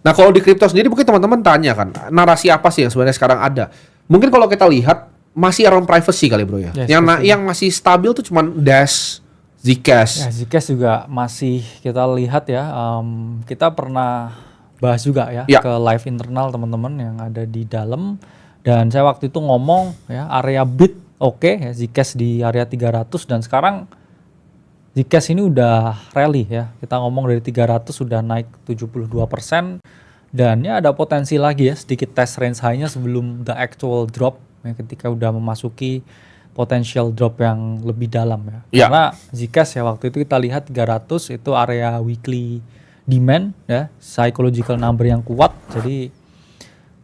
Nah kalau di kripto sendiri mungkin teman-teman tanya kan, narasi apa sih yang sebenarnya sekarang ada? Mungkin kalau kita lihat masih around privacy kali bro ya. Yes, Yang masih stabil tuh cuman Dash, Zcash. Ya, Zcash juga masih kita lihat ya. Kita pernah bahas juga ya, Ya. ke live internal teman-teman yang ada di dalam. Dan saya waktu itu ngomong ya, area bid oke ya, Zcash di area 300 dan sekarang Zcash ini udah rally ya. Kita ngomong dari 300 sudah naik 72% dan ya ada potensi lagi ya sedikit test range high-nya sebelum the actual drop ya, ketika udah memasuki potential drop yang lebih dalam ya. Ya. Karena Zcash ya waktu itu kita lihat 300 itu area weekly demand ya, psychological number yang kuat. Jadi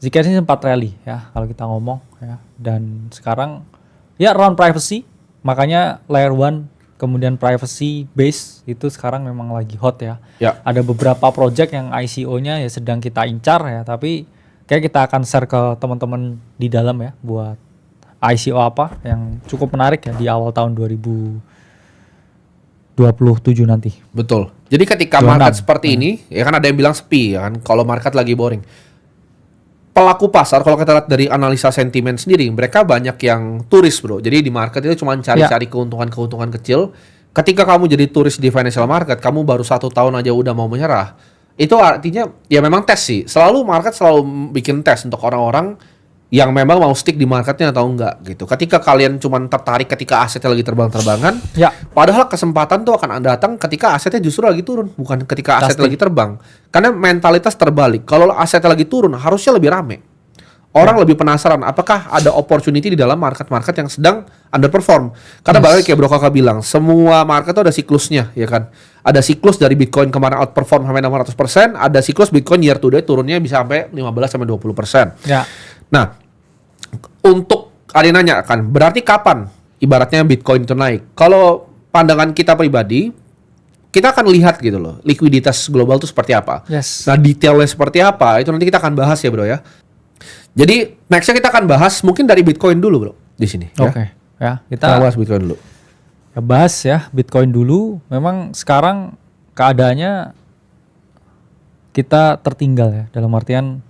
Zcash ini sempat rally ya kalau kita ngomong ya. Dan sekarang ya around privacy, makanya layer 1 kemudian privacy base itu sekarang memang lagi hot ya. Ya. Ada beberapa project yang ICO-nya ya sedang kita incar ya, tapi kayak kita akan share ke teman-teman di dalam ya buat ICO apa yang cukup menarik ya di awal tahun 2027 nanti. Betul. Jadi ketika 26. market seperti ini, ya kan ada yang bilang sepi ya kan, kalau market lagi boring. Pelaku pasar kalau kita lihat dari analisa sentimen sendiri, mereka banyak yang turis bro. Jadi di market itu cuma cari-cari keuntungan-keuntungan kecil. Ketika kamu jadi turis di financial market, kamu baru 1 tahun aja udah mau menyerah. Itu artinya ya memang tes sih. Selalu market selalu bikin tes untuk orang-orang yang memang mau stick di marketnya atau enggak gitu. Ketika kalian cuma tertarik ketika asetnya lagi terbang-terbangan, Ya. padahal kesempatan tuh akan datang ketika asetnya justru lagi turun, bukan ketika asetnya lagi terbang. Karena mentalitas terbalik. Kalau asetnya lagi turun, harusnya lebih rame. Orang lebih penasaran apakah ada opportunity di dalam market-market yang sedang underperform. Karena balik kayak Bro Kakak bilang, semua market tuh ada siklusnya, ya kan. Ada siklus dari Bitcoin kemarin outperform sampai 600%, ada siklus Bitcoin year to date turunnya bisa sampai 15 sampai 20%. Ya. Nah, untuk ada yang nanya kan, berarti kapan ibaratnya Bitcoin itu naik? Kalau pandangan kita pribadi, kita akan lihat gitu loh, likuiditas global itu seperti apa. Yes. Nah, detailnya seperti apa, itu nanti kita akan bahas ya bro ya. Jadi, nextnya kita akan bahas mungkin dari Bitcoin dulu bro, di sini. Oke. Ya, Kita kita bahas Bitcoin dulu. ya bahas ya Bitcoin dulu. Memang sekarang keadaannya kita tertinggal ya, dalam artian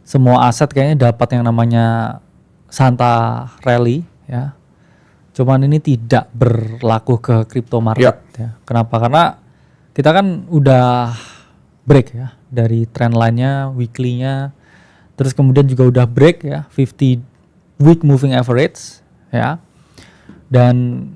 semua aset kayaknya dapat yang namanya Santa Rally ya. Cuman ini tidak berlaku ke crypto market ya. Kenapa? Karena kita kan udah break ya dari trend line-nya, weekly-nya. Terus kemudian juga udah break ya 50 week moving average ya. Dan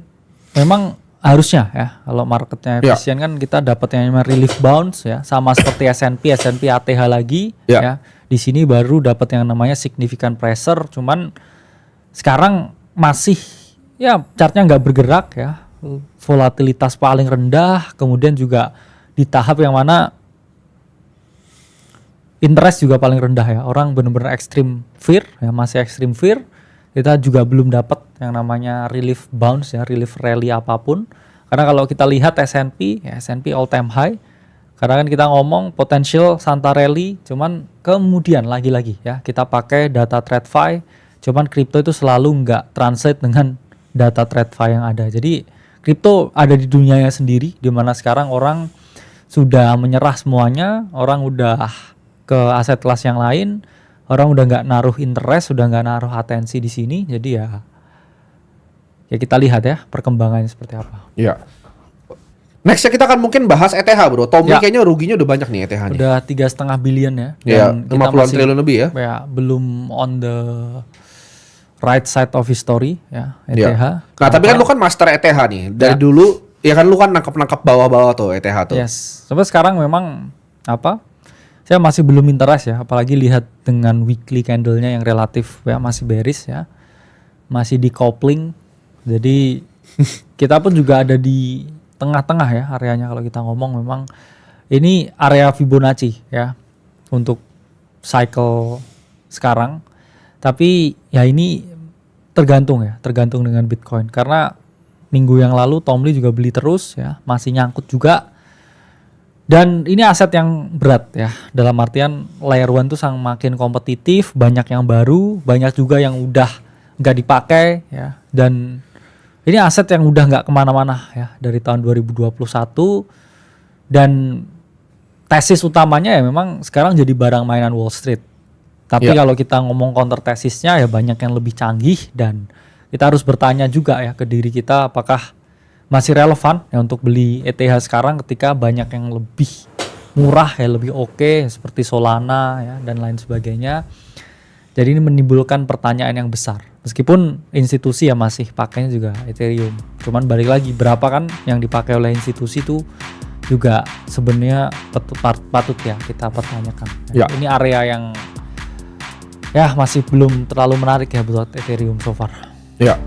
memang harusnya ya kalau marketnya efisien kan kita dapat yang namanya relief bounce ya, sama seperti S&P ATH lagi ya. Di sini baru dapat yang namanya significant pressure, cuman sekarang masih ya chartnya nggak bergerak ya, volatilitas paling rendah, kemudian juga di tahap yang mana interest juga paling rendah ya, orang benar-benar extreme fear ya, masih extreme fear. Kita juga belum dapat yang namanya relief bounce ya, relief rally apapun. Karena kalau kita lihat S&P all time high. Karena kan kita ngomong potential Santa Rally, cuman kemudian lagi-lagi ya kita pakai data TradFi, cuman kripto itu selalu nggak translate dengan data TradFi yang ada. Jadi kripto ada di dunianya sendiri, di mana sekarang orang sudah menyerah semuanya, orang udah ke aset kelas yang lain, orang udah nggak naruh interest, udah nggak naruh atensi di sini. Jadi ya kita lihat ya perkembangannya seperti apa. Iya. Nextnya kita akan mungkin bahas ETH bro. Tommy kayaknya ruginya udah banyak nih ETH-nya. Udah 3,5 billion ya. Dan 50 triliun lebih ya. Ya belum on the right side of history ya ETH. Nah tapi kan lu kan master ETH nih. Dari dulu ya kan lu kan nangkep bawah-bawah tuh ETH tuh. Yes. Sampai sekarang memang saya masih belum interest ya. Apalagi lihat dengan weekly candle-nya yang relatif ya masih bearish ya. Masih di coupling. Jadi kita pun juga ada di tengah-tengah ya areanya kalau kita ngomong. Memang ini area Fibonacci ya untuk cycle sekarang, tapi ya ini tergantung dengan Bitcoin karena minggu yang lalu Tom Lee juga beli terus ya, masih nyangkut juga, dan ini aset yang berat ya, dalam artian layer 1 tuh makin kompetitif, banyak yang baru, banyak juga yang udah nggak dipakai ya, dan ini aset yang udah nggak kemana-mana ya dari tahun 2021, dan tesis utamanya ya memang sekarang jadi barang mainan Wall Street. Tapi Ya. kalau kita ngomong counter tesisnya ya banyak yang lebih canggih, dan kita harus bertanya juga ya ke diri kita apakah masih relevan ya untuk beli ETH sekarang ketika banyak yang lebih murah ya, lebih oke seperti Solana ya dan lain sebagainya. Jadi ini menimbulkan pertanyaan yang besar. Meskipun institusi ya masih pakainya juga Ethereum. Cuman balik lagi berapa kan yang dipakai oleh institusi itu juga sebenarnya patut ya kita pertanyakan. Ya. Ini area yang ya masih belum terlalu menarik ya buat Ethereum so far. Ya.